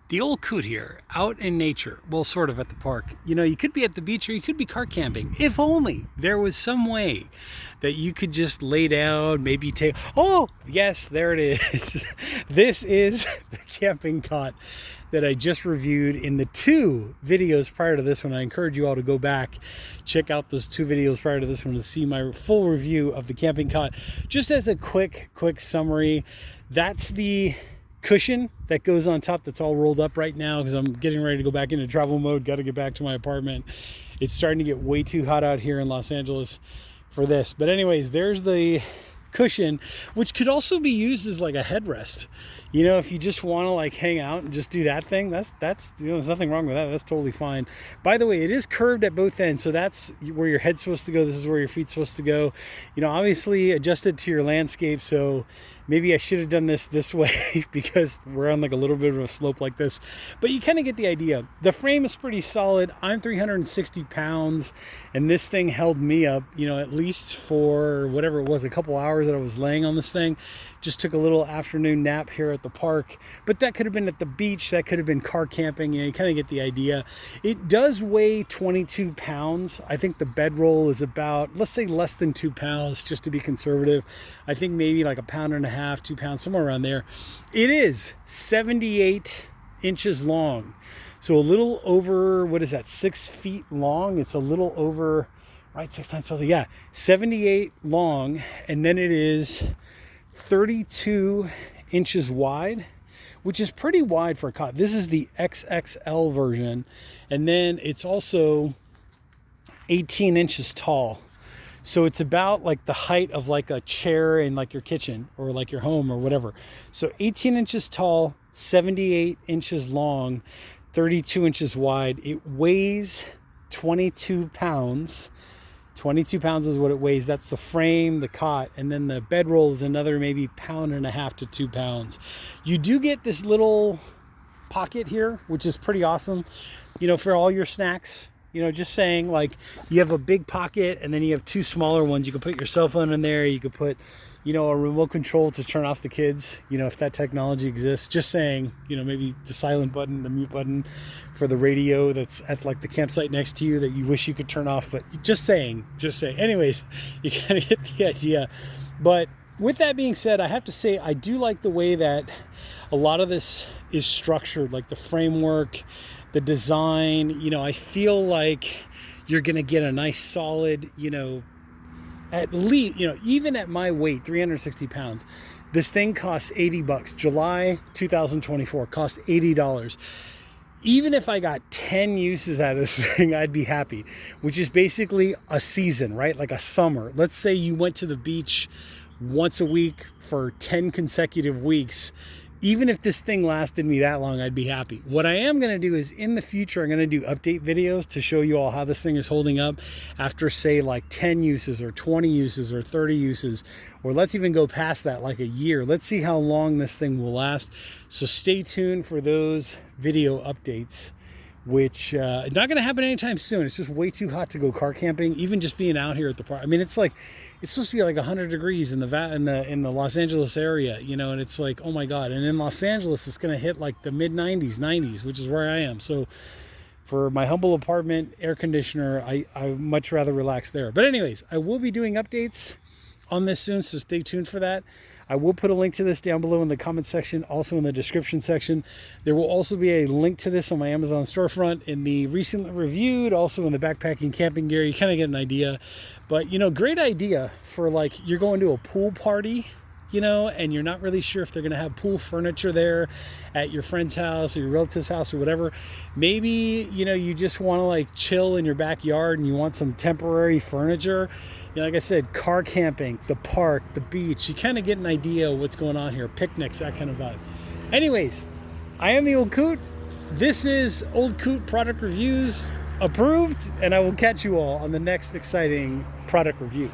The old coot here, out in nature, well, sort of at the park. You know, you could be at the beach or you could be car camping. If only there was some way that you could just lay down, maybe take, oh, yes, there it is. This is the camping cot that I just reviewed in the 2 videos prior to this one. I encourage you all to go back, check out those 2 videos prior to this one to see my full review of the camping cot. Just as a quick summary, that's the cushion that goes on top that's all rolled up right now because I'm getting ready to go back into travel mode. Got to get back to my apartment. It's starting to get way too hot out here in Los Angeles for this. But anyways, there's the cushion, which could also be used as like a headrest. You know, if you just want to like hang out and just do that thing, that's you know, there's nothing wrong with that. That's totally fine. By the way, it is curved at both ends, so that's where your head's supposed to go. This is where your feet's supposed to go. You know, obviously adjusted to your landscape, so maybe I should have done this way because we're on like a little bit of a slope like this, but you kind of get the idea. The frame is pretty solid. I'm 360 pounds and this thing held me up, you know, at least for whatever it was, a couple hours that I was laying on this thing. Just took a little afternoon nap here at the park, but that could have been at the beach. That could have been car camping. You know, you kind of get the idea. It does weigh 22 pounds. I think the bedroll is about, let's say less than 2 pounds, just to be conservative. I think maybe like 1.5 pounds, 2 pounds, somewhere around there. It is 78 inches long. So a little over, what is that, 6 feet long? It's a little over, right, 6 times 12, yeah, 78 long. And then it is 32 inches wide, which is pretty wide for a cot. This is the XXL version. And then it's also 18 inches tall. So it's about like the height of like a chair in like your kitchen or like your home or whatever. So 18 inches tall, 78 inches long, 32 inches wide. It weighs 22 pounds. 22 pounds is what it weighs. That's the frame, the cot, and then the bedroll is another maybe 1.5 pounds to 2 pounds. You do get this little pocket here, which is pretty awesome, you know, for all your snacks. You know, just saying, like, you have a big pocket and then you have 2 smaller ones. You can put your cell phone in there. You could put, you know, a remote control to turn off the kids, you know, if that technology exists. Just saying, you know, maybe the silent button, the mute button for the radio that's at like the campsite next to you that you wish you could turn off. But just saying. Anyways, you kind of get the idea. But with that being said, I have to say, I do like the way that a lot of this is structured, like the framework, the design. You know, I feel like you're going to get a nice solid, you know, at least, you know, even at my weight, 360 pounds, this thing costs $80. July 2024 cost $80. Even if I got 10 uses out of this thing, I'd be happy, which is basically a season, right? Like a summer. Let's say you went to the beach once a week for 10 consecutive weeks. Even if this thing lasted me that long, I'd be happy. What I am going to do is in the future, I'm going to do update videos to show you all how this thing is holding up after, say, like 10 uses or 20 uses or 30 uses, or let's even go past that, like a year. Let's see how long this thing will last. So stay tuned for those video updates, which not going to happen anytime soon. It's just way too hot to go car camping. Even just being out here at the park. I mean, it's supposed to be like 100 degrees in the Los Angeles area, you know, and it's like, oh my God. And in Los Angeles, it's going to hit like the mid 90s, which is where I am. So for my humble apartment, air conditioner, I much rather relax there. But anyways, I will be doing updates on this soon, so stay tuned for that. I will put a link to this down below in the comment section, also in the description section. There will also be a link to this on my Amazon storefront in the recently reviewed, also in the backpacking camping gear. You kind of get an idea. But, you know, great idea for like you're going to a pool party, you know, and you're not really sure if they're going to have pool furniture there at your friend's house or your relative's house or whatever. Maybe, you know, you just want to like chill in your backyard and you want some temporary furniture. You know, like I said, car camping, the park, the beach, you kind of get an idea of what's going on here. Picnics, that kind of vibe. Anyways, I am the Old Coot. This is Old Coot product reviews approved, and I will catch you all on the next exciting product review.